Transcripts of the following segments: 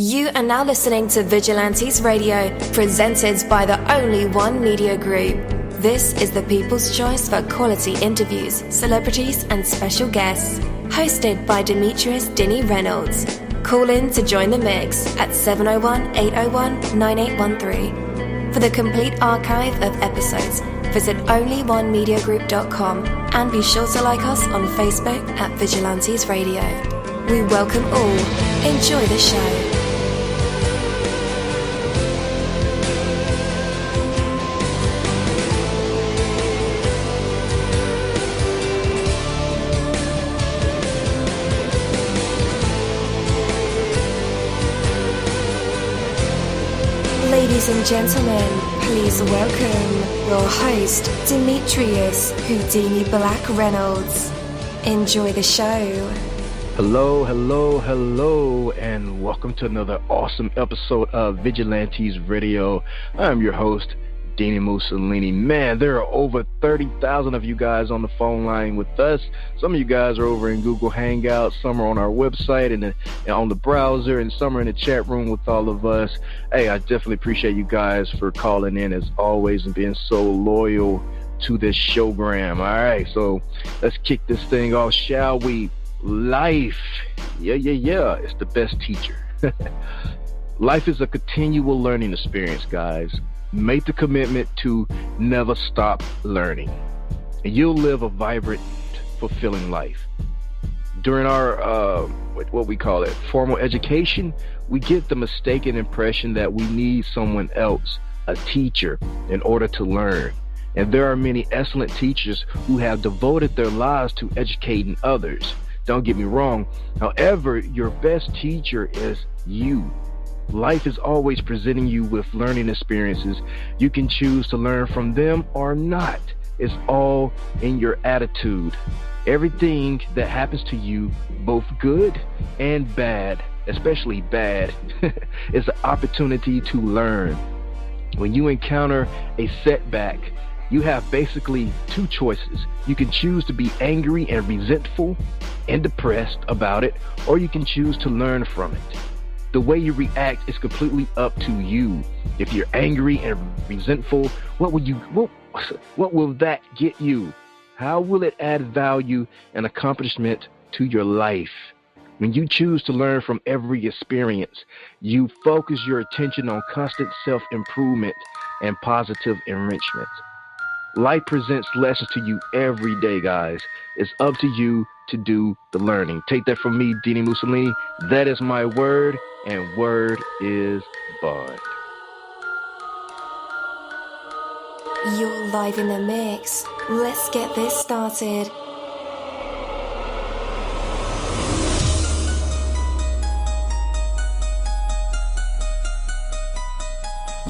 You are now listening to Vigilantes Radio, presented by the Only One Media Group. This is the people's choice for quality interviews, celebrities and special guests. Hosted by Demetrius Dinny Reynolds. Call in to join the mix at 701-801-9813. For the complete archive of episodes, visit onlyonemediagroup.com and be sure to like us on Facebook at Vigilantes Radio. We welcome all. Enjoy the show. Ladies and gentlemen, please welcome your host, Demetrius Houdini Black Reynolds. Enjoy the show. Hello, and welcome to another awesome episode of Vigilantes Radio. I'm your host, dini-mussolini. Man, there are over 30,000 of you guys on the phone line with us. Some of you guys are over in Google Hangouts, some are on our website and on the browser, and some are in the chat room with all of us. Hey, I definitely appreciate you guys for calling in as always and being so loyal to this showgram. All right, so let's kick this thing off, shall we? Life. Yeah. It's the best teacher. Life is a continual learning experience, guys. Make the commitment to never stop learning, and you'll live a vibrant, fulfilling life. During our, what we call it, formal education, we get the mistaken impression that we need someone else, a teacher, in order to learn. And there are many excellent teachers who have devoted their lives to educating others. Don't get me wrong. However, your best teacher is you. Life is always presenting you with learning experiences. You can choose to learn from them or not. It's all in your attitude. Everything that happens to you, both good and bad, especially bad, is an opportunity to learn. When you encounter a setback, you have basically two choices. You can choose to be angry and resentful and depressed about it, or you can choose to learn from it. The way you react is completely up to you. If you're angry and resentful, what will that get you? How will it add value and accomplishment to your life? When you choose to learn from every experience, you focus your attention on constant self-improvement and positive enrichment. Life presents lessons to you every day, guys. It's up to you to do the learning. Take that from me, dini-mussolini. That is my word, and word is bond. You're live in the mix. Let's get this started.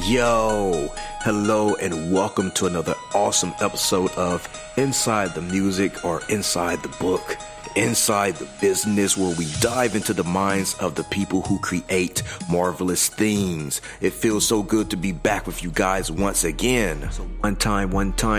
Yo, hello and welcome to another awesome episode of Inside the Music, or Inside the Book, Inside the Business, where we dive into the minds of the people who create marvelous things. It feels so good to be back with you guys once again. So one time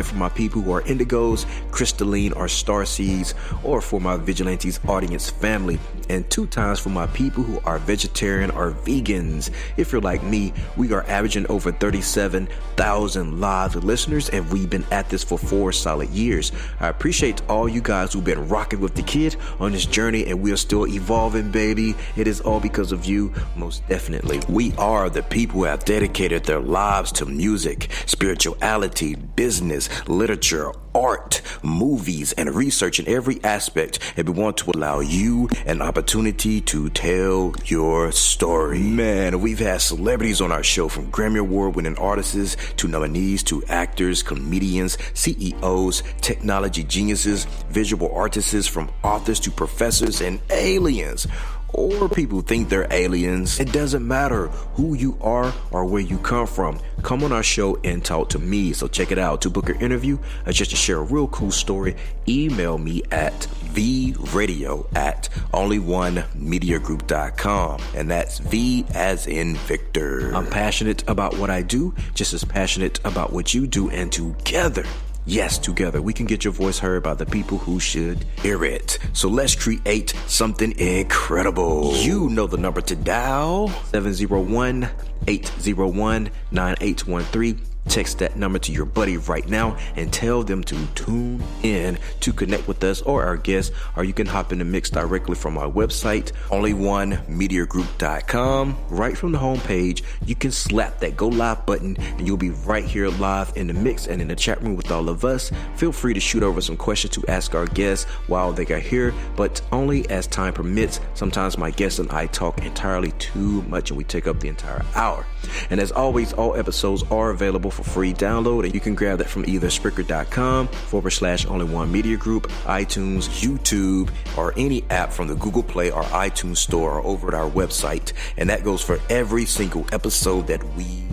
for my people who are indigos, crystalline, or starseeds, or for my Vigilantes audience family, and 2 times for my people who are vegetarian or vegans. If you're like me, we are averaging over 37,000 live listeners, and we've been at this for 4 solid years. I appreciate all you guys who've been rocking with the kid on this journey, and we are still evolving, baby. It is all because of you, most definitely. We are the people who have dedicated their lives to music, spirituality, business, literature, art, movies, and research in every aspect, and we want to allow you an opportunity to tell your story. Man, we've had celebrities on our show, from Grammy Award winning artists to nominees to actors, comedians, CEOs, technology geniuses, visual artists, from authors to professors and aliens. Or people who think they're aliens. It doesn't matter who you are or where you come from. Come on our show and talk to me. So check it out. To book an interview or just to share a real cool story, email me at vradio@onlyonemediagroup.com. And that's V as in Victor. I'm passionate about what I do, just as passionate about what you do. And together Yes, together we can get your voice heard by the people who should hear it. So let's create something incredible. You know the number to dial, 701-801-9813. Text that number to your buddy right now and tell them to tune in to connect with us or our guests, or you can hop in the mix directly from our website, onlyonemediagroup.com. Right from the homepage, you can slap that go live button and you'll be right here live in the mix and in the chat room with all of us. Feel free to shoot over some questions to ask our guests while they are here, but only as time permits. Sometimes my guests and I talk entirely too much and we take up the entire hour. And as always, all episodes are available for free download, and you can grab that from either Spreaker.com/onlyonemediagroup, iTunes, YouTube, or any app from the Google Play or iTunes Store, or over at our website. And that goes for every single episode that we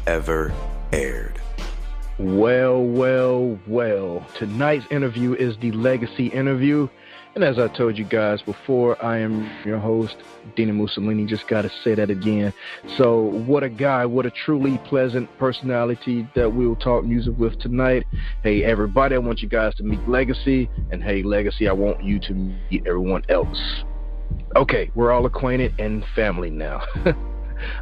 ever aired. Well. Tonight's interview is the Legacy interview. And as I told you guys before, I am your host, dini-mussolini. Just got to say that again. So what a guy, what a truly pleasant personality that we'll talk music with tonight. Hey, everybody, I want you guys to meet Legacy. And hey, Legacy, I want you to meet everyone else. Okay, we're all acquainted and family now.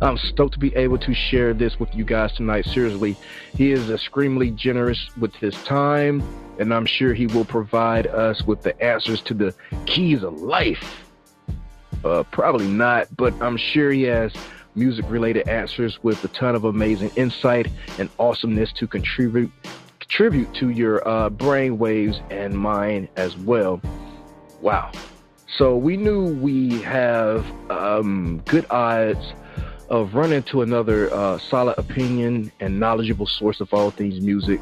I'm stoked to be able to share this with you guys tonight. Seriously, he is extremely generous with his time, and I'm sure he will provide us with the answers to the keys of life. Probably not, but I'm sure he has music-related answers with a ton of amazing insight and awesomeness to contribute to your brain waves and mine as well. Wow. So we knew we have good odds of running into another solid opinion and knowledgeable source of all things music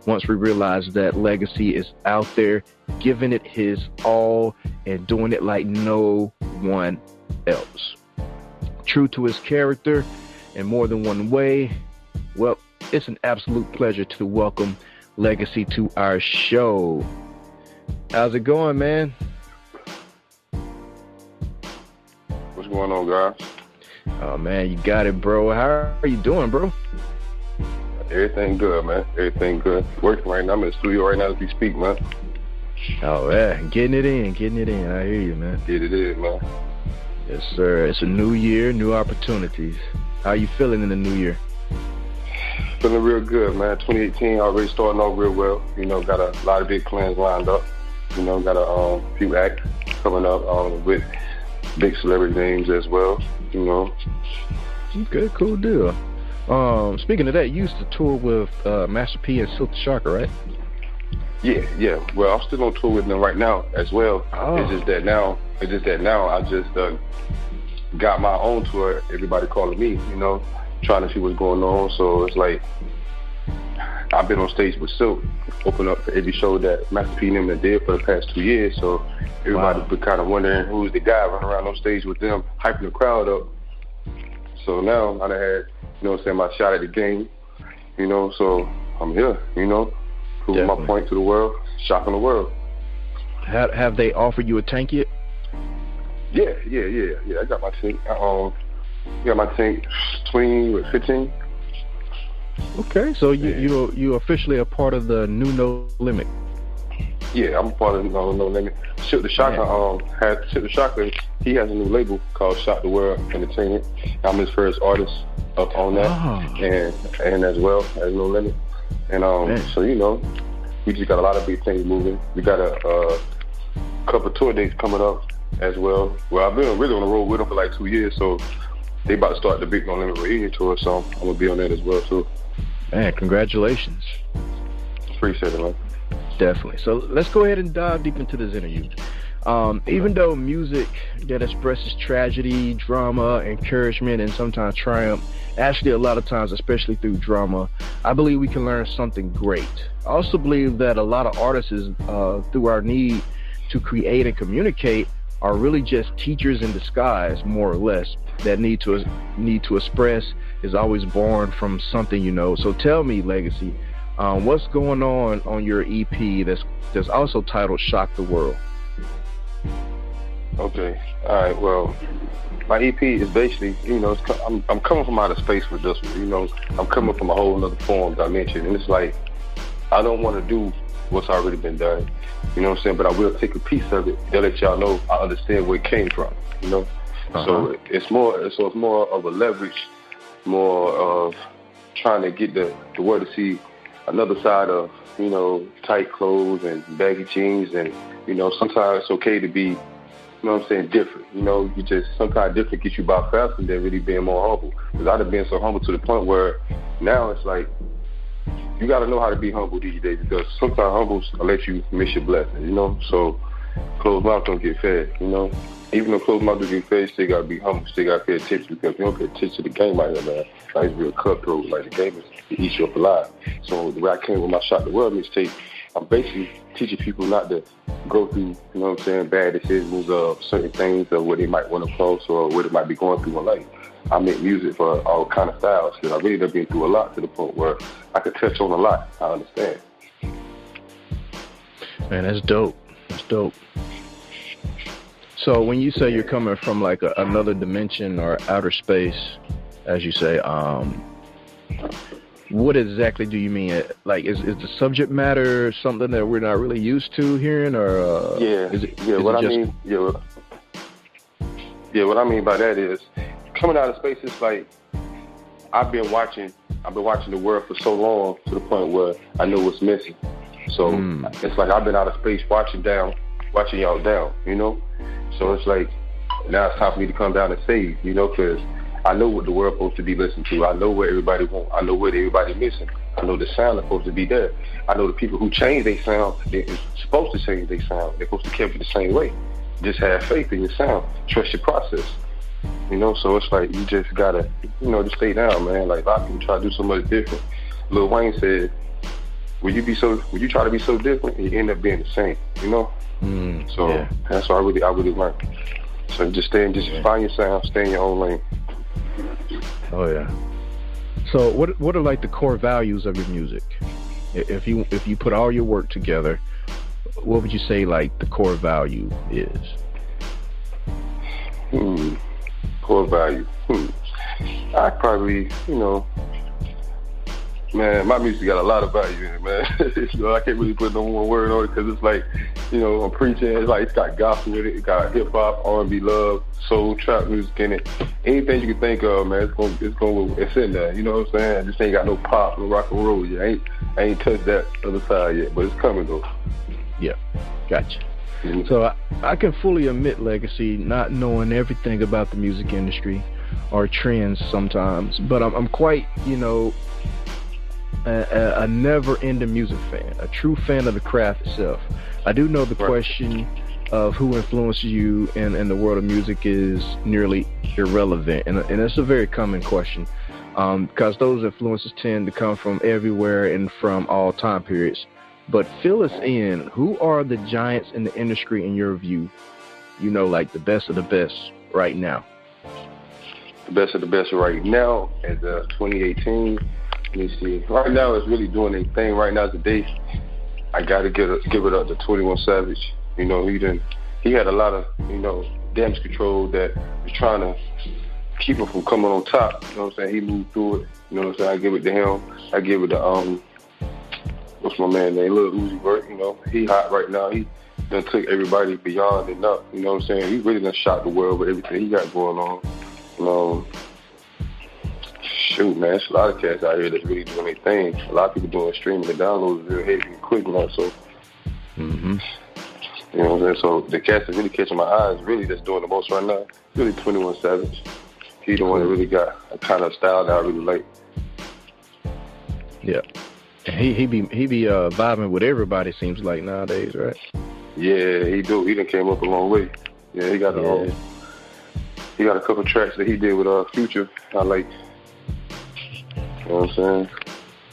once we realize that Legacy is out there giving it his all and doing it like no one else. True to his character in more than one way. Well, it's an absolute pleasure to welcome Legacy to our show. How's it going, man? What's going on, guys? Oh, man, you got it, bro. How are you doing, bro? Everything good, man. Everything good. Working right now. I'm in the studio right now as we speak, man. Oh, yeah. Getting it in. I hear you, man. It is, man. Yes, sir. It's a new year, new opportunities. How you feeling in the new year? Feeling real good, man. 2018 already starting off real well. You know, got a lot of big plans lined up. You know, got a few acts coming up with big celebrity names as well. You know. Okay, cool deal. Speaking of that, you used to tour with Master P and silkk-the-shocker, right? Yeah. Well, I'm still on tour with them right now as well. Oh. It's just that now I just got my own tour. Everybody calling me, you know, trying to see what's going on. So it's like I've been on stage with Silk, open up for every show that Master P and them did for the past 2 years. So everybody's been kind of wondering who's the guy running around on stage with them, hyping the crowd up. So now I done had, you know what I'm saying, my shot at the game, you know, so I'm here, you know, proving my point to the world, shocking the world. Have they offered you a tank yet? Yeah, I got my tank. Got my tank 20 with 15. Okay, so you officially a part of the new No Limit. Yeah, I'm a part of No Limit. silkk-the-shocker, he has a new label called Shock the World Entertainment. I'm his first artist up on that, and as well as No Limit. And so you know, we just got a lot of big things moving. We got a couple tour dates coming up as well. Well, I've been really on the road with them for like 2 years, so they about to start the big No Limit reunion tour, so I'm gonna be on that as well too. Man, congratulations. Appreciate it, man. Definitely. So let's go ahead and dive deep into this interview. Even though music that expresses tragedy, drama, encouragement, and sometimes triumph, actually a lot of times, especially through drama, I believe we can learn something great. I also believe that a lot of artists, through our need to create and communicate, are really just teachers in disguise, more or less. That need to express is always born from something, you know. So tell me, Legacy, what's going on your EP that's also titled Shock the World? Okay, all right. Well, my EP is basically, you know, I'm coming from outer space with this one. You know, I'm coming from a whole other form dimension, and it's like I don't want to do what's already been done. You know what I'm saying? But I will take a piece of it. They'll let y'all know I understand where it came from. You know, so it's more of a leverage, more of trying to get the world to see another side of, you know, tight clothes and baggy jeans, and, you know, sometimes it's okay to be, you know what I'm saying, different. You know, you just, sometimes different gets you by faster than really being more humble. Because I've been so humble to the point where now it's like, you got to know how to be humble these days, because sometimes humble will let you miss your blessing, you know? So closed mouth don't get fed, you know? Even though closed mouth don't get fed, you still got to be humble, still got to pay attention, because if you don't pay attention to the game out here, man, like it's real cutthroat. Like, the game is to eat you up alive. So the way I came with my Shock the World mixtape, I'm basically teaching people not to go through, you know what I'm saying, bad decisions of certain things, or what they might want to cross, or what they might be going through in life. I make music for all kind of styles, because I really have been through a lot, to the point where I could touch on a lot. I understand. Man, that's dope. That's dope. So when you say you're coming from like another dimension or outer space, as you say, what exactly do you mean? Like, is the subject matter something that we're not really used to hearing, or what I mean by that is, coming out of space, it's like I've been watching the world for so long, to the point where I know what's missing. So it's like I've been out of space watching y'all down, you know? So it's like, now it's time for me to come down and save, you know, because I know what the world's supposed to be listening to. I know what everybody wants. I know what everybody missing. I know the sound is supposed to be there. I know the people who change their sound, they're supposed to change their sound. They're supposed to keep it the same way. Just have faith in your sound. Trust your process. You know, so it's like, you just gotta, you know, just stay down, man. Like, a lot of people try to do so much different. Lil Wayne said, will you try to be so different, and you end up being the same, you know? So that's what I really learned. So just find your sound, stay in your own lane. Oh yeah. So what are like the core values of your music? If you put all your work together, what would you say like the core value is? Core value. I probably, you know, man, my music got a lot of value in it, man. You know, I can't really put no one word on it, because it's like, you know, I'm preaching. It's like, it's got gospel in it. It got hip hop, R&B, love, soul, trap music in it. Anything you can think of, man, it's in there. You know what I'm saying? This ain't got no pop, no rock and roll yet. I ain't touched that other side yet, but it's coming though. Yeah, gotcha. So I can fully admit, Legacy, not knowing everything about the music industry or trends sometimes, but I'm quite, you know, a never-ending music fan, a true fan of the craft itself. I do know the question of who influences you in the world of music is nearly irrelevant, and it's a very common question, because those influences tend to come from everywhere and from all time periods. But fill us in, who are the giants in the industry in your view? You know, like the best of the best right now. The best of the best right now is 2018. Let me see. Right now, it's really doing a thing right now today. I got to give it up to 21 Savage. You know, he had a lot of, you know, damage control that was trying to keep him from coming on top. You know what I'm saying? He moved through it. You know what I'm saying? I give it to him. I give it to, what's my man name? Lil Uzi Vert. You know, he hot right now. He done took everybody beyond and up. You know what I'm saying? He really done shocked the world with everything he got going on. You know, shoot, man, there's a lot of cats out here that's really doing their thing. A lot of people doing streaming and downloads real heavy and quick now, so. You know what I'm saying? So the cats that's really catching my eyes, really that's doing the most right now, really 21 Savage. He the one that really got a kind of style that I really like. Yeah. He be vibing with everybody, seems like, nowadays, right? Yeah, he do. He done came up a long way. Yeah, he got a couple tracks that he did with Future I like. You know what I'm saying?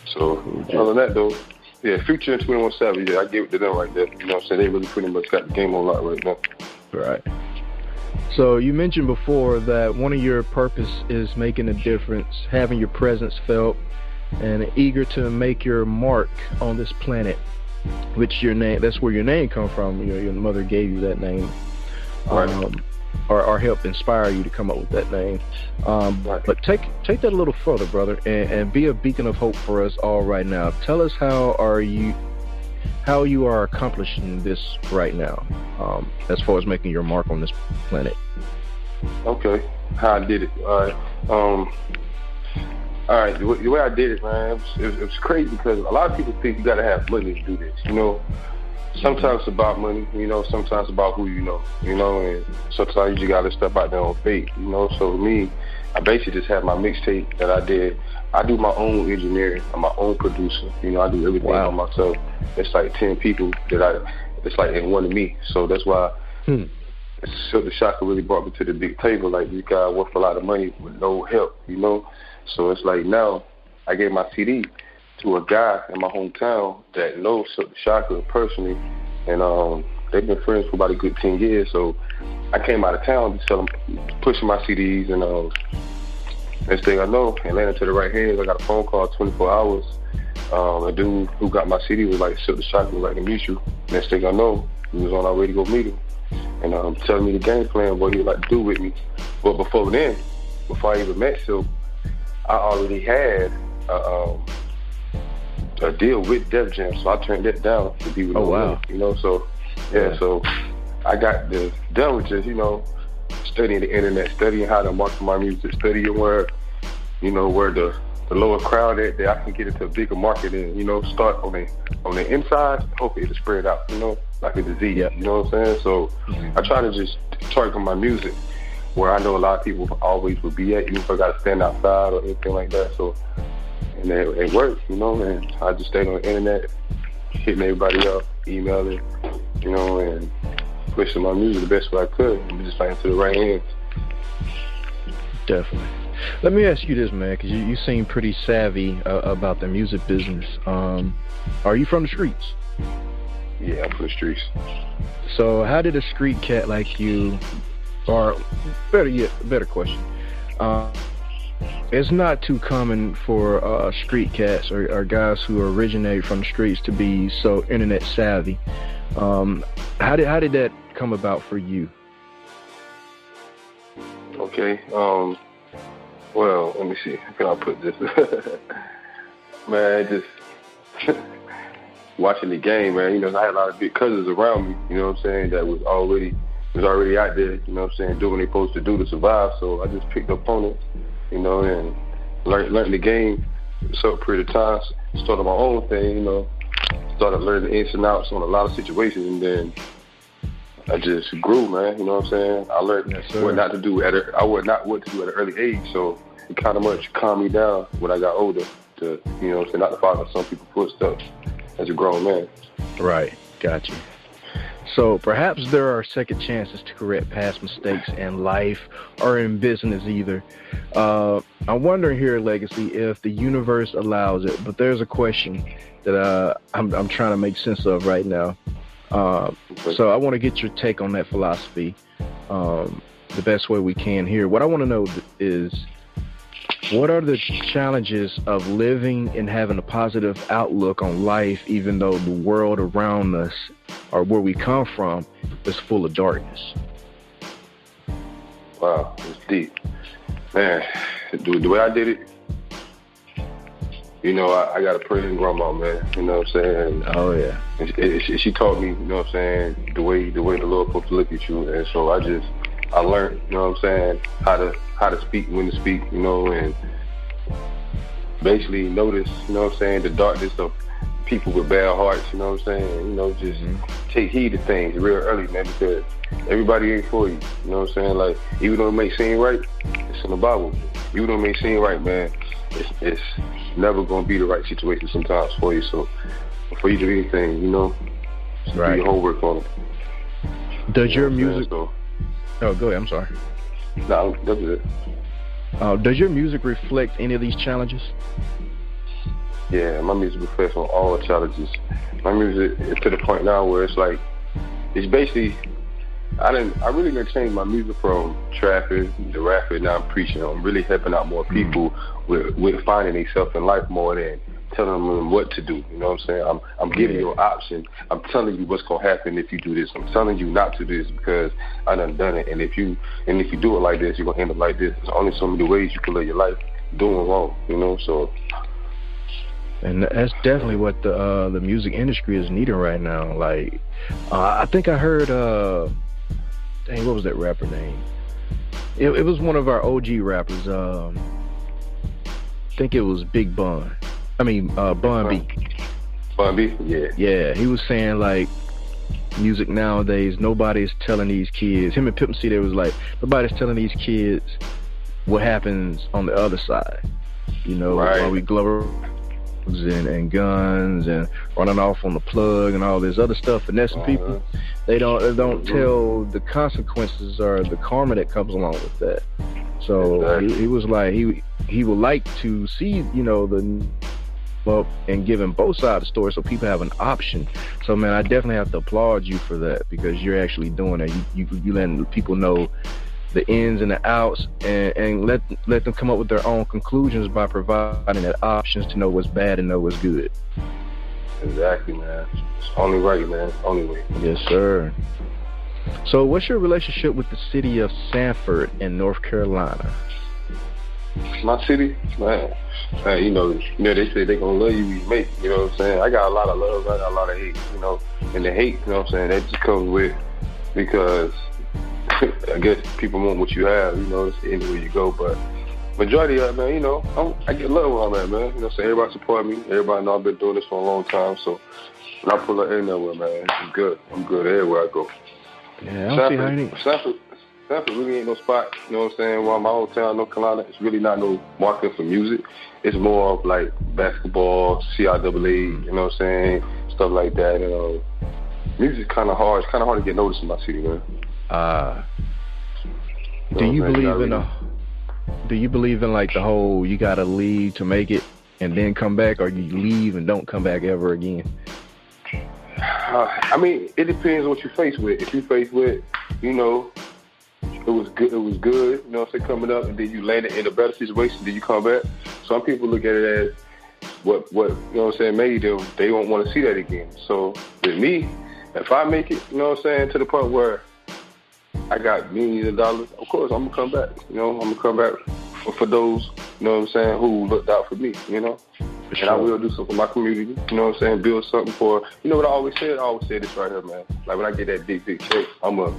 So, other than that, though, yeah, Future and 21 Savage, yeah, I give it to them right there. You know what I'm saying? They really pretty much got the game on lock right now. Right. So, you mentioned before that one of your purpose is making a difference, having your presence felt, and eager to make your mark on this planet, which that's where your name come from. You know, your mother gave you that name. Right. Or help inspire you to come up with that name. Right. But take that a little further, brother, and be a beacon of hope for us all right now. Tell us how how you are accomplishing this right now, as far as making your mark on this planet. Okay, how I did it. All right. The way I did it, man, it was crazy because a lot of people think you gotta have money to do this. You know, sometimes it's about money. You know, sometimes it's about who you know. You know, and sometimes you just gotta step out there on faith. You know, so for me, I basically just have my mixtape that I did. I do my own engineering. I'm my own producer. You know, I do everything by myself. It's like 10 people it's like in one of me. So that's why silkk-the-shocker really brought me to the big table. Like, these guys worth a lot of money with no help, you know? So it's like now I gave my CD to a guy in my hometown that knows silkk-the-shocker personally. And they've been friends for about a good 10 years. So I came out of town to pushing my CDs, and next thing I know, and landed to the right hands. I got a phone call 24 hours. A dude who got my CD was like, silkk-the-shocker would like to meet you. Next thing I know, he was on our way to go meet him. And telling me the game plan, what he would like to do with me. But before then, before I even met Silk, I already had a deal with Def Jam, so I turned that down to be with him, you know. So so I got done with just, you know, studying the internet, studying how to market my music, studying where the lower crowd at, that I can get into a bigger market and, you know, start on the inside, hopefully it'll spread out, you know, like a disease, you know what I'm saying? So I try to just target my music where I know a lot of people always would be at, even if I got to stand outside or anything like that. So, and it worked, you know, and I just stayed on the internet, hitting everybody up, emailing, you know, and pushing my music the best way I could, and just like into the right hands. Definitely. Let me ask you this, man, because you seem pretty savvy about the music business. Are you from the streets? Yeah, I'm from the streets. So how did a street cat like you, or better question, it's not too common for street cats or guys who originate from the streets to be so internet savvy. How did that come about for you? Okay, well, let me see. How can I put this? Man, just watching the game, man. You know, I had a lot of big cousins around me, you know what I'm saying, that was already out there, you know what I'm saying, doing what they're supposed to do to survive. So I just picked up on it, you know, and learned the game a certain period of time. Started my own thing, you know. Started learning the ins and outs on a lot of situations, and then I just grew, man. You know what I'm saying? I learned what not to do at an early age, so it kind of much calmed me down when I got older to, you know what I'm saying, not to follow some people's footsteps as a grown man. Right, gotcha. So perhaps there are second chances to correct past mistakes in life or in business either. I'm wondering here, Legacy, if the universe allows it, but there's a question that I'm trying to make sense of right now. So I want to get your take on that philosophy the best way we can here. What I want to know is, what are the challenges of living and having a positive outlook on life, even though the world around us, or where we come from, is full of darkness? Wow, it's deep. Man, the way I did it, you know, I got a praying grandma, man. You know what I'm saying? Oh, yeah. And she taught me, you know what I'm saying, the way the Lord supposed to look at you. And so I learned, you know what I'm saying, how to speak, when to speak, you know, and basically notice, you know what I'm saying, the darkness of people with bad hearts, you know what I'm saying? You know, just take heed to things real early, man, because everybody ain't for you. You know what I'm saying? Like, even though it may seem right, it's in the Bible. Even though it may seem right, man, it's never going to be the right situation sometimes for you. So before you do anything, you know, just do your homework on it. Does your music... Oh, go ahead. I'm sorry. No, that's it. Does your music reflect any of these challenges? Yeah, my music reflects on all the challenges. My music is to the point now where it's like, it's basically, I really didn't change my music from trapping to rapping. Now I'm preaching. I'm really helping out more people with finding themselves in life more than telling them what to do. You know what I'm saying? I'm giving you an option. I'm telling you what's gonna happen if you do this. I'm telling you not to do this because I done it. And if you do it like this, you're gonna end up like this. There's only so many ways you can live your life doing wrong. You know, so And that's definitely what the music industry is needing right now. Like, I think I heard, dang, what was that rapper name? It was one of our OG rappers. I think it was Big Bun. I mean, Bun B. Bun B? Yeah. Yeah, he was saying, like, music nowadays, nobody's telling these kids. Him and Pimp C, they was like, nobody's telling these kids what happens on the other side. You know, right. While we glove and guns and running off on the plug and all this other stuff, finessing people, they don't tell the consequences or the karma that comes along with that. So he was like, he would like to see, you know, the up and giving both sides of the story so people have an option. So man, I definitely have to applaud you for that, because you're actually doing it. You letting people know the ins and the outs, and let them come up with their own conclusions by providing that options to know what's bad and know what's good. Exactly, man. It's only right, man. Only way. Yes, sir. So what's your relationship with the city of Sanford in North Carolina? My city, man, you know, they say they're gonna love you make, you know what I'm saying? I got a lot of love, I got a lot of hate, you know, and the hate, you know what I'm saying, that just comes with, because I guess people want what you have, you know, it's anywhere you go, but majority of it, man, you know, I get love where I'm at, man, you know, so everybody support me, everybody know I've been doing this for a long time, so when I pull up anywhere, man, I'm good everywhere I go. Yeah, I don't see how any... Sanford really ain't no spot, you know what I'm saying? While my hometown, North Carolina, it's really not no market for music. It's more of like basketball, CIAA, you know what I'm saying? Stuff like that, you know. Music's kind of hard. It's kind of hard to get noticed in my city, man. Do you believe in like the whole you gotta leave to make it and then come back, or you leave and don't come back ever again? I mean, it depends on what you face with. If you face with, you know, it was good, you know what I'm saying, coming up, and then you landed in a better situation, then you come back. Some people look at it as what you know what I'm saying, made them, they won't want to see that again. So with me, if I make it, you know what I'm saying, to the point where I got millions of dollars, of course I'm gonna come back. You know, I'm gonna come back for those, you know what I'm saying, who looked out for me, you know. Sure. And I will do something for my community, you know what I'm saying, build something for, you know what I always said? I always say this right here, man. Like when I get that big check, I'm gonna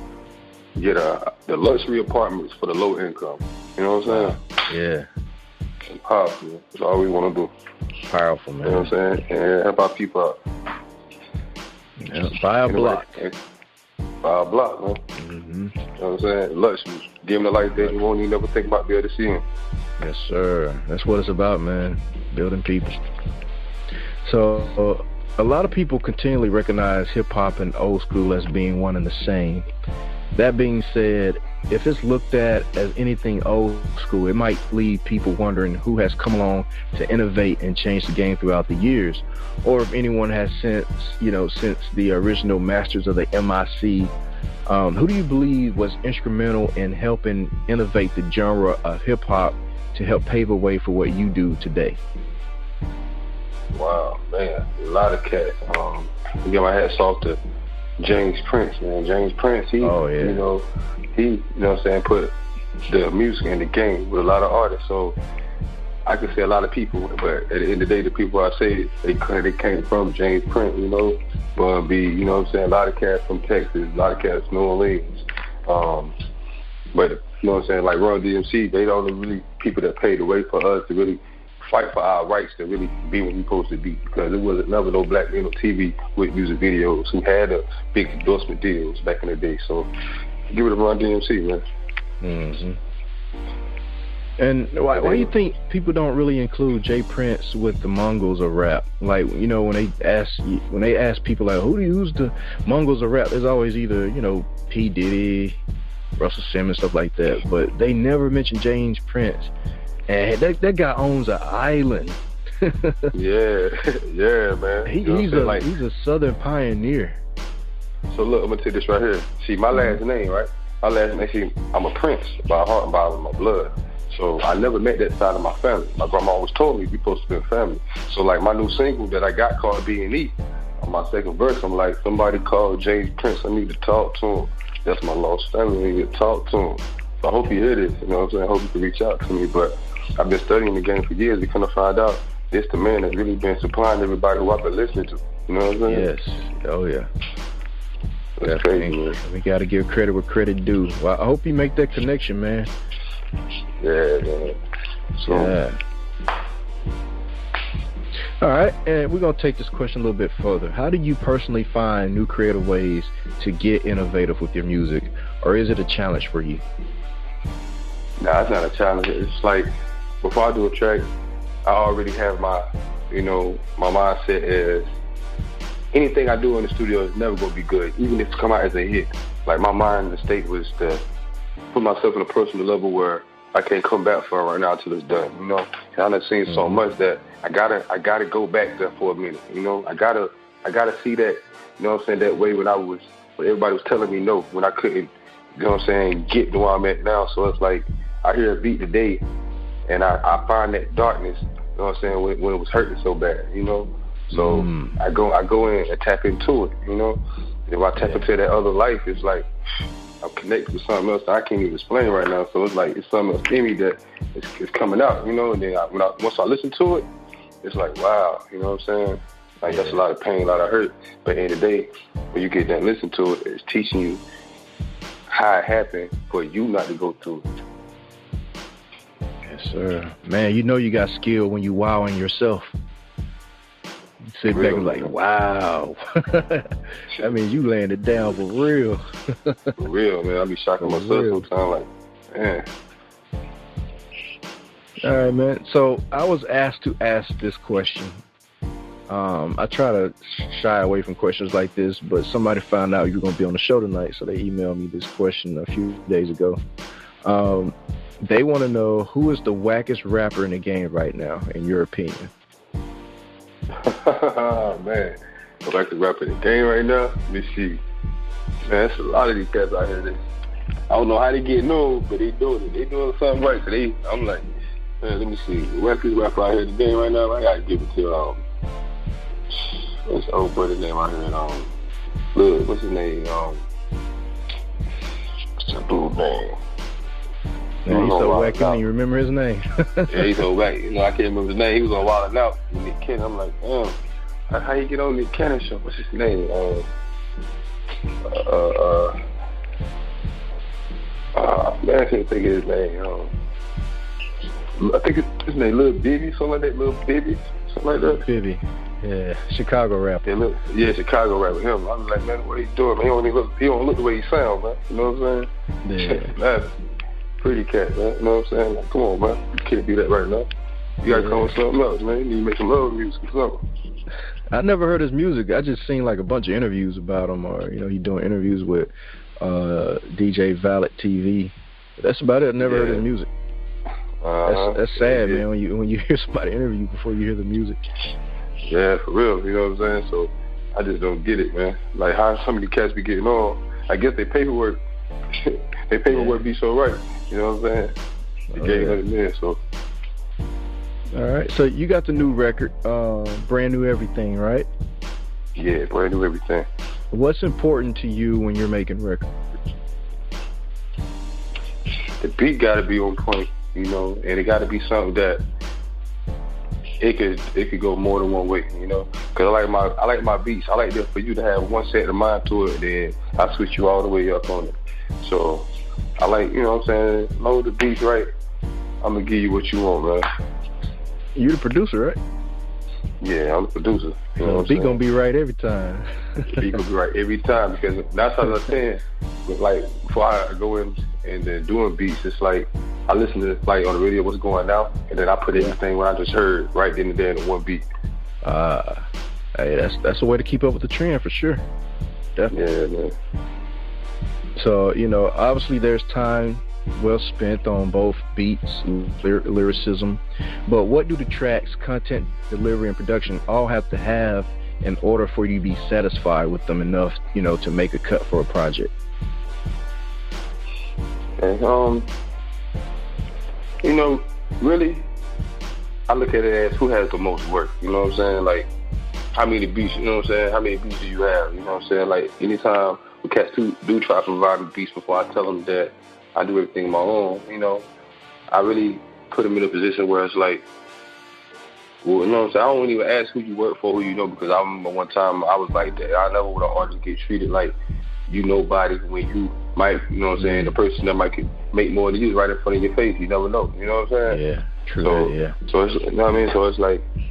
get the luxury apartments for the low income. You know what I'm saying? Yeah. It's powerful, man. That's all we want to do. Powerful, man. You know what I'm saying? And help our people out. Yeah, buy a block. Buy a block, man. Mm-hmm. You know what I'm saying? Luxury. Give them the life that you won't even never think about being able to see them. Yes, sir. That's what it's about, man. Building people. So, a lot of people continually recognize hip-hop and old school as being one and the same. That being said, if it's looked at as anything old school, it might leave people wondering who has come along to innovate and change the game throughout the years, or if anyone has since the original masters of the MIC. Who do you believe was instrumental in helping innovate the genre of hip-hop to help pave a way for what you do today? Wow, man, a lot of cats. Get my hats off to James Prince, man. James Prince, he what I'm saying, put the music in the game with a lot of artists. So I could say a lot of people, but at the end of the day, the people I say, they came from James Prince, you know. Bun B, you know what I'm saying, a lot of cats from Texas, a lot of cats from New Orleans. But, you know what I'm saying, like Run DMC, they the only really people that paved the way for us to really fight for our rights to really be what we're supposed to be, because there was never no black men on TV with music videos who had a big endorsement deals back in the day. So give it a Run DMC, man. Mm-hmm. And why do you think people don't really include Jay Prince with the Mongols of rap? Like, you know, when they ask people like, who's the Mongols of rap? There's always either, you know, P. Diddy, Russell Simmons, stuff like that. But they never mention James Prince. And that guy owns an island. yeah, man. He's a Southern pioneer. So look, I'm gonna tell you this right here. See, my last name, right? My last name, see, I'm a Prince by heart and by my blood. So I never met that side of my family. My grandma always told me we supposed to be a family. So like my new single that I got called B&E, on my second verse, I'm like, somebody called James Prince, I need to talk to him. That's my lost family, I need to talk to him. So I hope you hear this, you know what I'm saying? I hope you can reach out to me, but I've been studying the game for years to kind of find out this the man that's really been supplying everybody who I've been listening to. You know what I'm saying? Yes. Oh yeah. That's crazy, man. We got to give credit where credit due. Well, I hope you make that connection, man. Yeah, man. So, yeah. All right, and we're going to take this question a little bit further. How do you personally find new creative ways to get innovative with your music, or is it a challenge for you? Nah, it's not a challenge. It's like, before I do a track, I already have my mindset is anything I do in the studio is never going to be good, even if it come out as a hit. Like, my mind, the state was to put myself in a personal level where I can't come back for it right now until it's done, you know? And I've seen so much that I gotta go back there for a minute, you know? I gotta see that, you know what I'm saying, that way when everybody was telling me no, when I couldn't, you know what I'm saying, get to where I'm at now. So it's like, I hear a beat today, and I find that darkness, you know what I'm saying, when it was hurting so bad, you know? So I go in and tap into it, you know? And if I tap into that other life, it's like, I'm connected with something else that I can't even explain right now. So it's like, it's something else in me that is coming out, you know? And then once I listen to it, it's like, wow, you know what I'm saying? Like, that's a lot of pain, a lot of hurt. But at the end of the day, when you get done listening to it, it's teaching you how it happened for you not to go through it. Yes, sir. Man, you know you got skill when you wowing yourself. You sit back and like, wow. I mean, you laying it down for real. For real, man. I be shocking myself sometimes, like, man. All right, man. So I was asked to ask this question. I try to shy away from questions like this, but somebody found out you were going to be on the show tonight, so they emailed me this question a few days ago. They want to know, who is the wackest rapper in the game right now, in your opinion? Man, the wackest rapper in the game right now? Let me see. Man, there's a lot of these cats out here. I don't know how they get known, but they doing it. They doing something right. So I'm like, man, let me see. The wackest rapper out here in the game right now, I got to give it to, what's the old brother's name out here? Look, what's his name? What's that dude name? Man, he's so wacky, can you remember his name? Yeah, he's so wacky. You know, I can't remember his name. He was on Wild 'N Out with Nick Cannon. I'm like, damn, how you get on Nick Cannon show? What's his name? Man, I can't think of his name. I think his name lil-bibby, something like that. Lil-bibby, something like that. Bibby, yeah, Chicago rapper. Yeah, Chicago rapper. Him. I was like, man, what he doing? Man, he don't look the way he sound, man. You know what I'm saying? Yeah. Man, pretty cat, man. You know what I'm saying? Like, come on, man. You can't do that right now. You gotta come with something else, man. You need to make some love music or something. I never heard his music. I just seen like a bunch of interviews about him, or he doing interviews with dj-vlad-tv. That's about it. I never heard his music. That's sad, man. When you hear somebody interview before you hear the music. Yeah, for real. You know what I'm saying? So I just don't get it, man. Like, how some of these cats be getting on? I guess their paperwork, be so right. You know what I'm saying? They gave 100 million, so. All right. So you got the new record, Brand New Everything, right? Yeah, Brand New Everything. What's important to you when you're making records? The beat got to be on point, and it got to be something that it could go more than one way, Because I like my beats. I like for you to have one set of mind to it, then I switch you all the way up on it. So I like, what I'm saying, load the beats right. I'm gonna give you what you want, man. You the producer, right? Yeah, I'm the producer. The beat gonna be right every time. The beat gonna be right every time, because that's how I'm saying. Like, before I go in and then doing beats, it's like I listen to like on the radio what's going out, and then I put everything what I just heard right then and there in one beat. Hey, that's a way to keep up with the trend for sure. Definitely. Yeah, man. So obviously there's time well spent on both beats and lyricism, but what do the tracks, content, delivery, and production all have to have in order for you to be satisfied with them enough, to make a cut for a project? Okay, really, I look at it as who has the most work, you know what I'm saying? Like, how many beats, you know what I'm saying? How many beats do you have, you know what I'm saying? Like, anytime we cats do try to provide me beats before I tell them that I do everything on my own, I really put them in a position where it's like, Well, you know what I'm saying? I don't even ask who you work for, who you know, because I remember one time I was like that. I never would an artist get treated like you nobody when you might, you know what I'm saying, the person that might make more than you is right in front of your face. You never know. You know what I'm saying? Yeah, true. So it's, you know what I mean? So it's like, you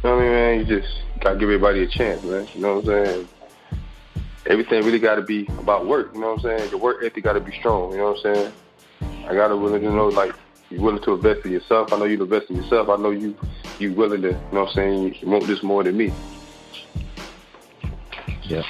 know what I mean, man? You just gotta give everybody a chance, man. You know what I'm saying? Everything really gotta be about work. You know what I'm saying? The work ethic gotta be strong. You know what I'm saying? I gotta willing to know, like, you're willing to invest in yourself. I know you invest in yourself. I know you willing to, you know what I'm saying, you want this more than me. Yeah.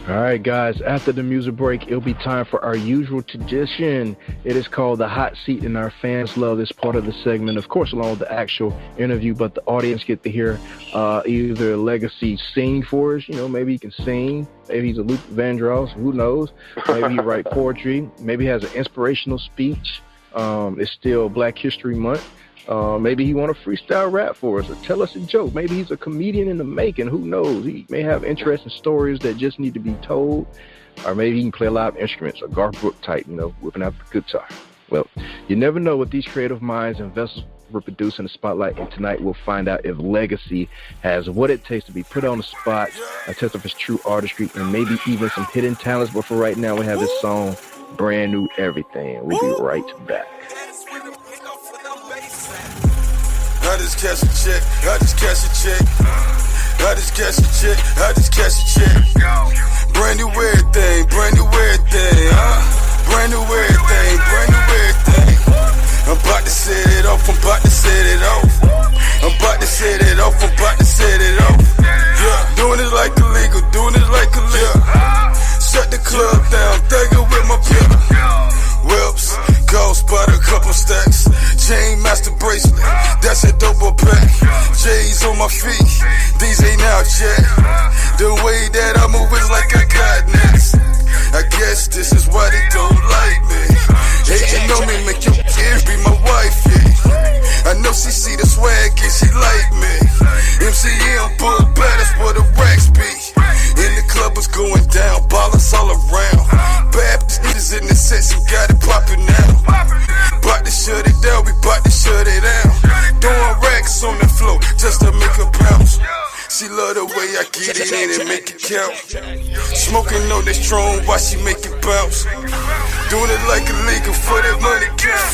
All right, guys, after the music break, it'll be time for our usual tradition. It is called the hot seat, and our fans love this part of the segment, of course, along with the actual interview, but the audience get to hear either Legacy sing for us. You know, maybe he can sing. Maybe he's a Luther Vandross. Who knows? Maybe he write poetry. Maybe he has an inspirational speech. It's still Black History Month. Maybe he want to freestyle rap for us or tell us a joke. Maybe he's a comedian in the making. Who knows? He may have interesting stories that just need to be told. Or maybe he can play live instruments, a Garth Brooks type, you know, whipping out the guitar. Well, you never know what these creative minds and vessels will produce in the spotlight. And tonight we'll find out if Legacy has what it takes to be put on the spot, a test of his true artistry, and maybe even some hidden talents. But for right now, we have this song, Brand New Everything. We'll be right back. I just cash a check, I just cash a check. I just cash a check, I just cash a check. Brand new everything, brand new everything. Brand new everything, brand new everything. I'm about to set it off, I'm about to set it off. I'm about to set it off, I'm about to set it off. Yeah, doing it like illegal, doing it like illegal. Shut the club down, thugging with my people. Whips, ghost, bought a couple stacks. Chain master bracelet, that's a double pack. J's on my feet, these ain't out yet. The way that I move is like I got next. I guess this is why they don't like me. Hating on me make your kids be my wife, yeah. I know she see the swag and she like me. MCM bull bad, that's where the racks be. In the club was going down, ballers all around. Bad bitches in the section, got it poppin' now. Bout to shut it down, we bout to shut it down. Throwing racks on the floor just to make her bounce. She love the way I get it in and make it count. Smoking on that strong while she make it bounce. Doing it like illegal for that money count.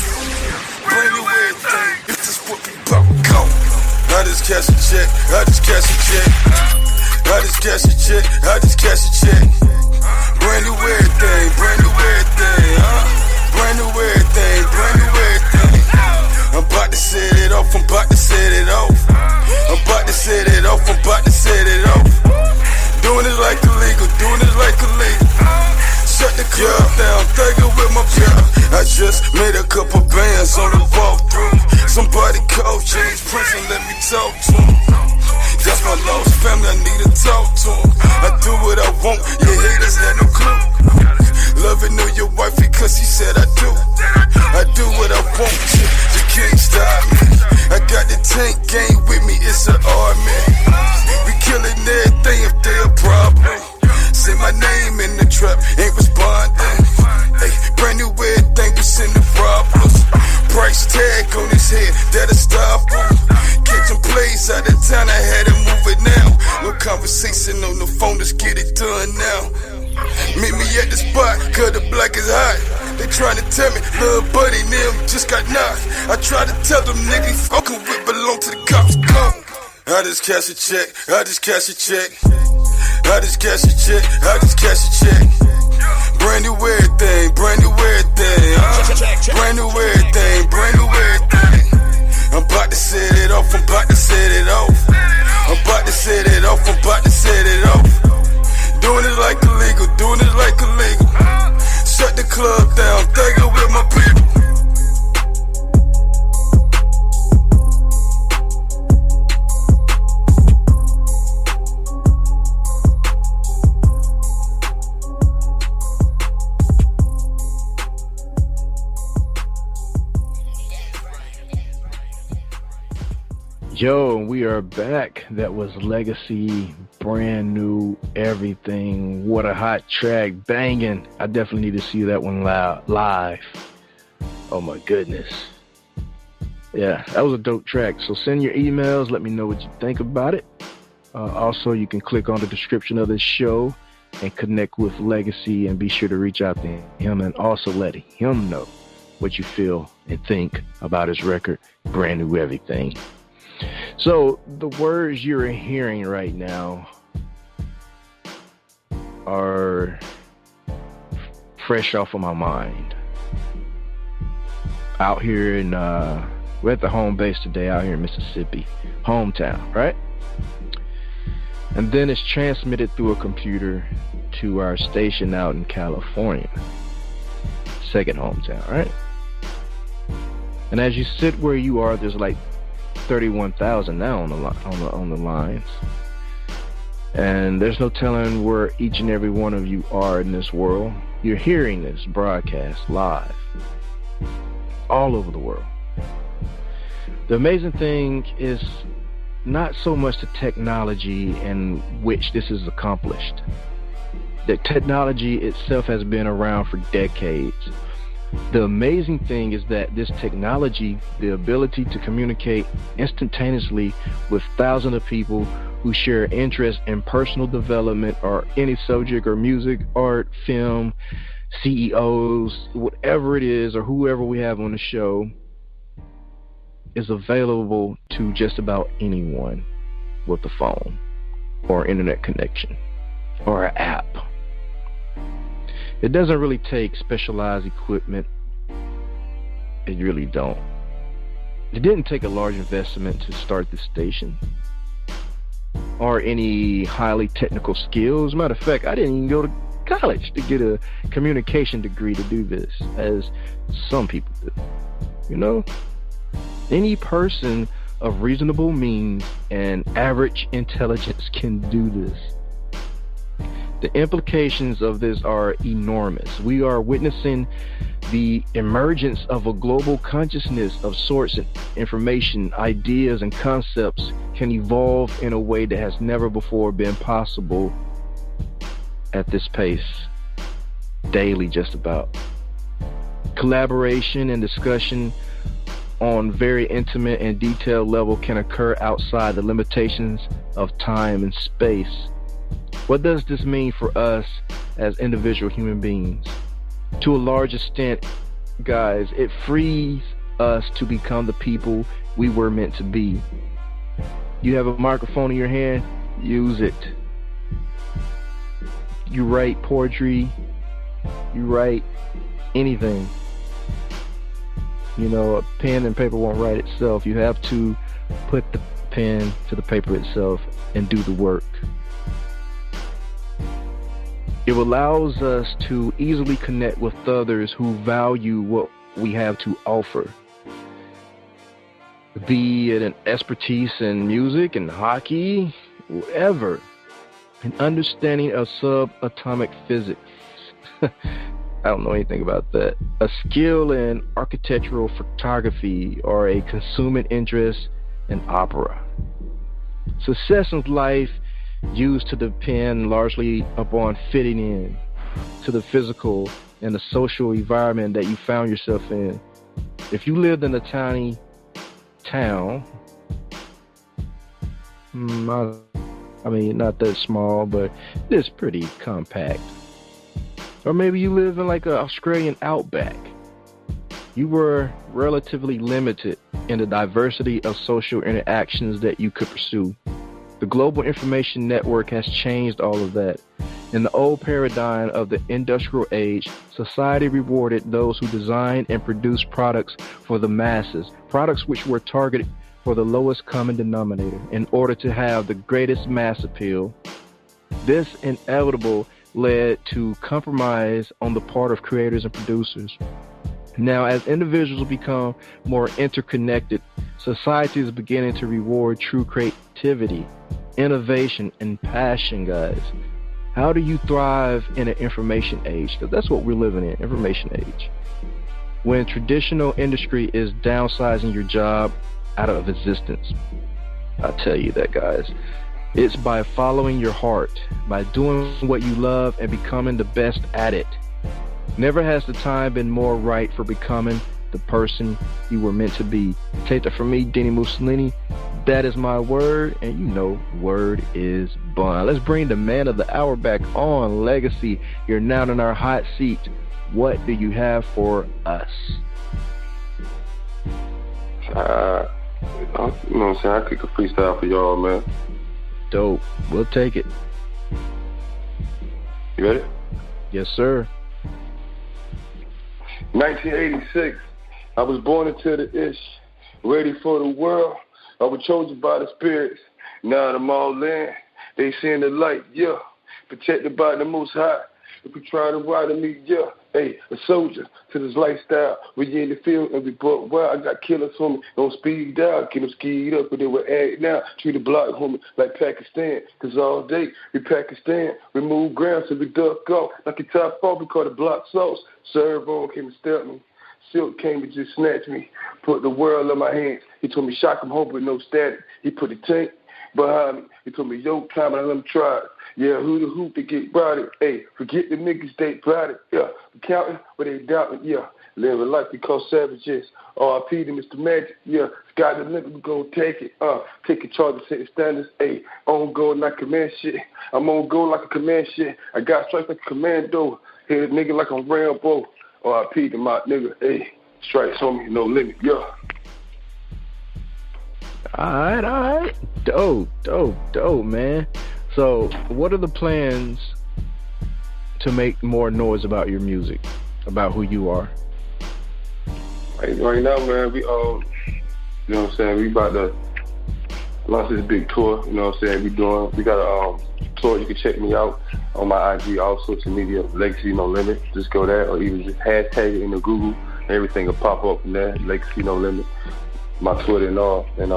Brand new everything, if this what we bout, go. I just cash a check, I just cash a check. I just cash a check, I just cash a check. Brand new everything, brand new everything. Brand new everything, brand new everything. I'm about to set it off, I'm about to set it off. I'm about to set it off, I'm about to set it off. Doing it like illegal, doing it like illegal. Shut the club down, thugging with my girl. I just made a couple bands on the walkthrough. Somebody call James Prince and let me talk to him. That's my lost family, I need to talk to him. I do what I want, your haters had no clue. Loving on your wife because she said I do. I do what I want, you can't stop me. I got the tank gang with me, it's an army. We killing everything if they a problem. Say my name in the trap, ain't responding. Hey, brand new everything, we send the problems. Price tag on his head, that'll stop him. Catching plays out of town, I had to move it now. No conversation on the phone, let's get it done now. Meet me at the spot, cause the block is hot. They tryna tell me, little buddy, them just got knocked. I try to tell them niggas, fucking with belong to the cops, go. I just cash a check, I just cash a check. I just cash a check, I just cash a check. Brand new everything, brand new everything. Brand new everything, brand new everything. I'm about to set it off, I'm about to set it off. I'm about to set it off, I'm about to set it off. Doing it like illegal, doing it like illegal. Shut the club down, thugging with my people. Yo, we are back. That was Legacy, Brand New Everything. What a hot track, banging. I definitely need to see that one live. Oh my goodness. Yeah, that was a dope track. So send your emails. Let me know what you think about it. Also, you can click on the description of this show and connect with Legacy, and be sure to reach out to him and also let him know what you feel and think about his record, Brand New Everything. So the words you're hearing right now are fresh off of my mind. Out here in, we're at the home base today out here in Mississippi, hometown, right? And then it's transmitted through a computer to our station out in California, second hometown, right? And as you sit where you are, there's like 31,000 now on the lines, and there's no telling where each and every one of you are in this world. You're hearing this broadcast live all over the world. The amazing thing is not so much the technology in which this is accomplished. The technology itself has been around for decades. The amazing thing is that this technology, the ability to communicate instantaneously with thousands of people who share interest in personal development or any subject or music, art, film, CEOs, whatever it is, or whoever we have on the show, is available to just about anyone with a phone or internet connection or an app. It doesn't really take specialized equipment. It really don't. It didn't take a large investment to start this station or any highly technical skills. Matter of fact, I didn't even go to college to get a communication degree to do this, as some people do. You know? Any person of reasonable means and average intelligence can do this. The implications of this are enormous. We are witnessing the emergence of a global consciousness of sorts, and information, ideas, and concepts can evolve in a way that has never before been possible at this pace, daily just about. Collaboration and discussion on very intimate and detailed level can occur outside the limitations of time and space. What does this mean for us as individual human beings? To a large extent, guys, it frees us to become the people we were meant to be. You have a microphone in your hand, use it. You write poetry, you write anything. You know, a pen and paper won't write itself. You have to put the pen to the paper itself and do the work. It allows us to easily connect with others who value what we have to offer. Be it an expertise in music and hockey, whatever. An understanding of subatomic physics. I don't know anything about that. A skill in architectural photography, or a consuming interest in opera. Success in life used to depend largely upon fitting in to the physical and the social environment that you found yourself in. If you lived in a tiny town, I mean, not that small, but it's pretty compact. Or maybe you live in like an Australian outback. You were relatively limited in the diversity of social interactions that you could pursue. The global information network has changed all of that. In the old paradigm of the industrial age, society rewarded those who designed and produced products for the masses, products which were targeted for the lowest common denominator in order to have the greatest mass appeal. This inevitable led to compromise on the part of creators and producers. Now, as individuals become more interconnected, society is beginning to reward true creativity, innovation, and passion, guys. How do you thrive in an information age? Because that's what we're living in, information age. When traditional industry is downsizing your job out of existence. I'll tell you that, guys. It's by following your heart, by doing what you love and becoming the best at it. Never has the time been more right for becoming the person you were meant to be. Take that from me, dini-mussolini. That is my word, and you know, word is bond. Let's bring the man of the hour back on. Legacy, you're now in our hot seat. What do you have for us? You know what I'm saying? I kick a freestyle for y'all, man. Dope. We'll take it. You ready? Yes, sir. 1986, I was born into the ish, ready for the world. I was chosen by the spirits. Now I'm all in. They seeing the light, yeah. Protected by the Most High. If you try to ride me, yeah. Hey, a soldier to this lifestyle. We in the field and we brought wild. I got killers, homie. Don't speed down. Get them skied up, but they were act now. Treat the block, homie, like Pakistan. Cause all day we Pakistan. We move ground so we duck off. Like a top off, we call the block sauce. Serve on came to step me. Silk came and just snatched me. Put the world in my hands. He told me shock him home with no static. He put the tank behind me. He told me, yo, time and let them try it. Yeah, who the hoop to get routed? Hey, forget the niggas, they plotted. Yeah, we counting, but they doubting. Yeah, living life because savages. R.I.P. to Mr. Magic. Yeah, got the nigga, we gon' take it. Taking charge of setting standards. Hey, on go like command shit. I'm on go like a command shit. I got strikes like a commando. Hit a nigga like I'm Rambo. R.I.P. to my nigga. Hey, strikes on me, no limit. Yeah. All right. Dope, man. So, what are the plans to make more noise about your music, about who you are? Right now, man, we you know what I'm saying, we about to launch this big tour, you know what I'm saying, we got a tour. You can check me out on my IG, all social media, Legacy No Limit. Just go there, or even just hashtag it in the Google. Everything will pop up from there, Legacy No Limit, my Twitter and all. And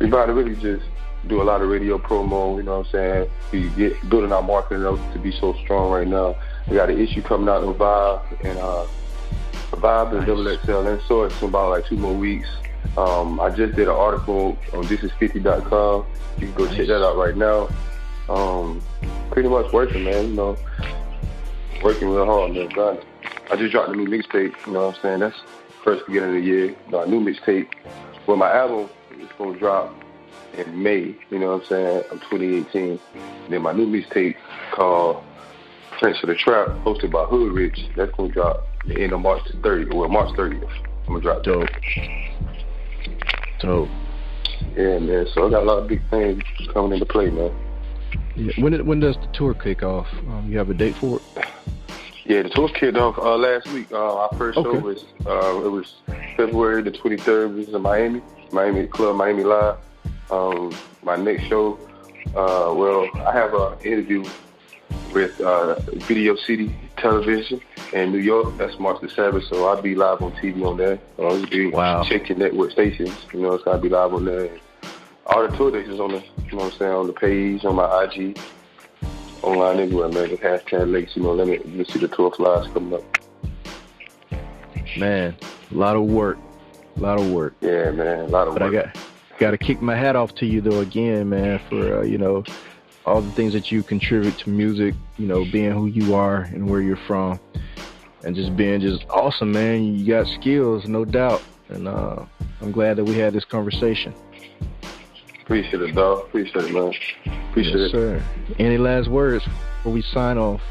we about to really just do a lot of radio promo, you know what I'm saying? We building our marketing up to be so strong right now. We got an issue coming out in Vibe and XXL and Source in about like 2 more weeks. I just did an article on thisis50.com. You can go check that out right now. Pretty much working, man, you know. Working real hard, man. Grinding. I just dropped a new mixtape, you know what I'm saying? That's first beginning of the year. A new mixtape. Well, my album is going to drop in May, you know what I'm saying, of 2018. Then my new mixtape called Prince of the Trap, hosted by Hood Rich, that's going to drop the end of March 30th. I'm going to drop Dope. Yeah, man, so I got a lot of big things coming into play, man. Yeah. When does the tour kick off? You have a date for it? Yeah, the tour kicked off last week. Our first show was it was February the 23rd. It was in Miami Club, Miami Live. My next show, I have an interview with Video City Television in New York. That's March the 7th, so I'll be live on TV on there. Check your network stations, you know, so I'll be live on there. And all the tour dates is on the, you know what I'm saying, on the page, on my IG, online everywhere, man. The hashtag Legacy No Limit. You can see the tour flyers coming up. Man, a lot of work. Yeah, man, a lot of work. But I got to kick my hat off to you, though, again, man, for, you know, all the things that you contribute to music, you know, being who you are and where you're from, and just being just awesome, man. You got skills, no doubt, and I'm glad that we had this conversation. Appreciate it, dog. Appreciate it, man. Appreciate it. Sir. Any last words before we sign off?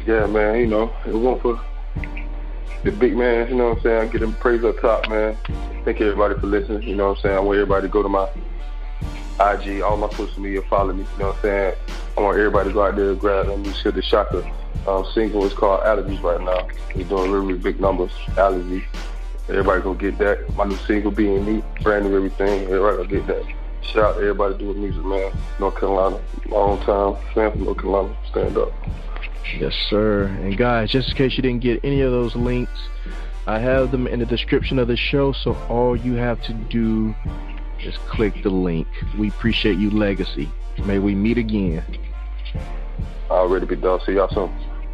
Yeah, man, you know, it went for the big man, you know what I'm saying? I get them praise up top, man. Thank everybody for listening, you know what I'm saying? I want everybody to go to my IG, all my social media, follow me, you know what I'm saying? I want everybody to go out there and grab that new silkk-the-shocker single. It's called Allergies right now. We're doing really, really big numbers, Allergies. Everybody go get that. My new single, Being Neat, brand new everything. Everybody go get that. Shout out to everybody doing music, man. North Carolina, long time, fan from North Carolina, stand up. Yes, sir. And guys, just in case you didn't get any of those links, I have them in the description of the show, so all you have to do is click the link. We appreciate you, Legacy. May we meet again. Already be done. See y'all soon.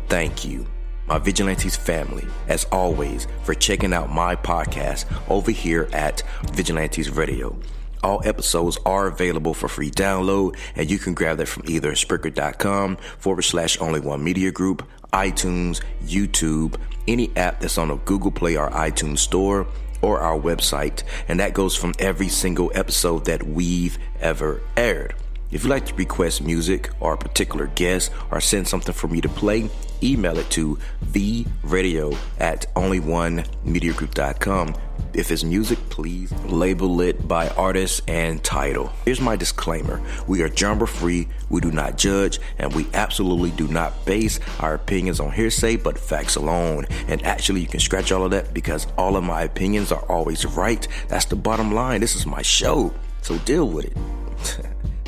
Thank you, my Vigilantes family, as always, for checking out my podcast over here at Vigilantes Radio. All episodes are available for free download, and you can grab that from either Spreaker.com/only1mediagroup, iTunes, YouTube, any app that's on a Google Play or iTunes store, or our website. And that goes from every single episode that we've ever aired. If you'd like to request music or a particular guest or send something for me to play, email it to theradio@only1mediagroup.com. If it's music, please label it by artist and title. Here's my disclaimer. We are genre free, we do not judge, and we absolutely do not base our opinions on hearsay but facts alone. And actually, you can scratch all of that because all of my opinions are always right. That's the bottom line. This is my show, so deal with it.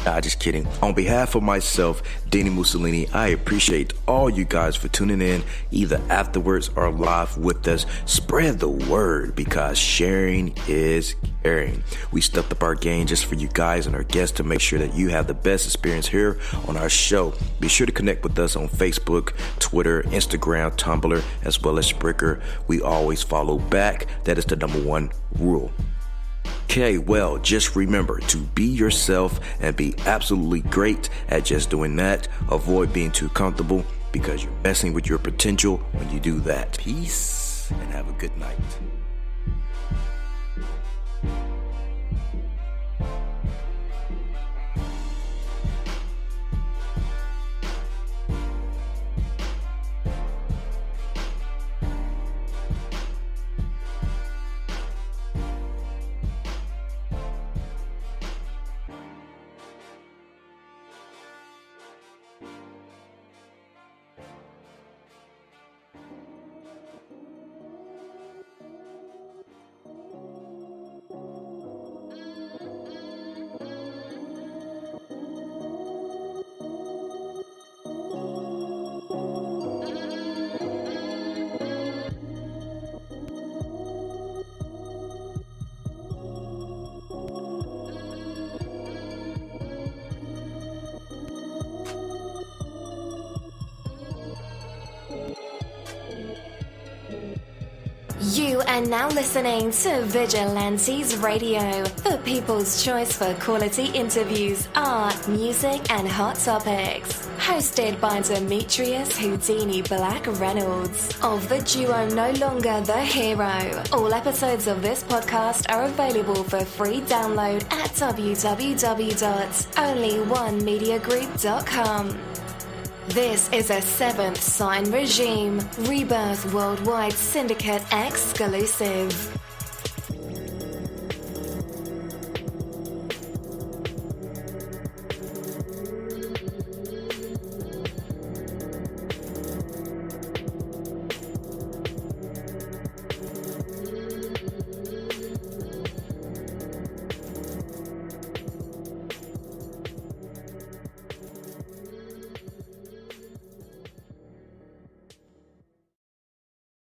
Nah, just kidding. On behalf of myself, dini-mussolini, I appreciate all you guys for tuning in, either afterwards or live with us. Spread the word because sharing is caring. We stepped up our game just for you guys and our guests to make sure that you have the best experience here on our show. Be sure to connect with us on Facebook, Twitter, Instagram, Tumblr, as well as Spreaker. We always follow back. That is the number one rule. Okay, well, just remember to be yourself and be absolutely great at just doing that. Avoid being too comfortable because you're messing with your potential when you do that. Peace and have a good night. You are now listening to Vigilantes Radio, the people's choice for quality interviews, art, music, and hot topics. Hosted by Demetrius Houdini Black Reynolds of the duo No Longer the Hero. All episodes of this podcast are available for free download at www.onlyonemediagroup.com. This is a Seventh Sign Regime Rebirth Worldwide Syndicate exclusive.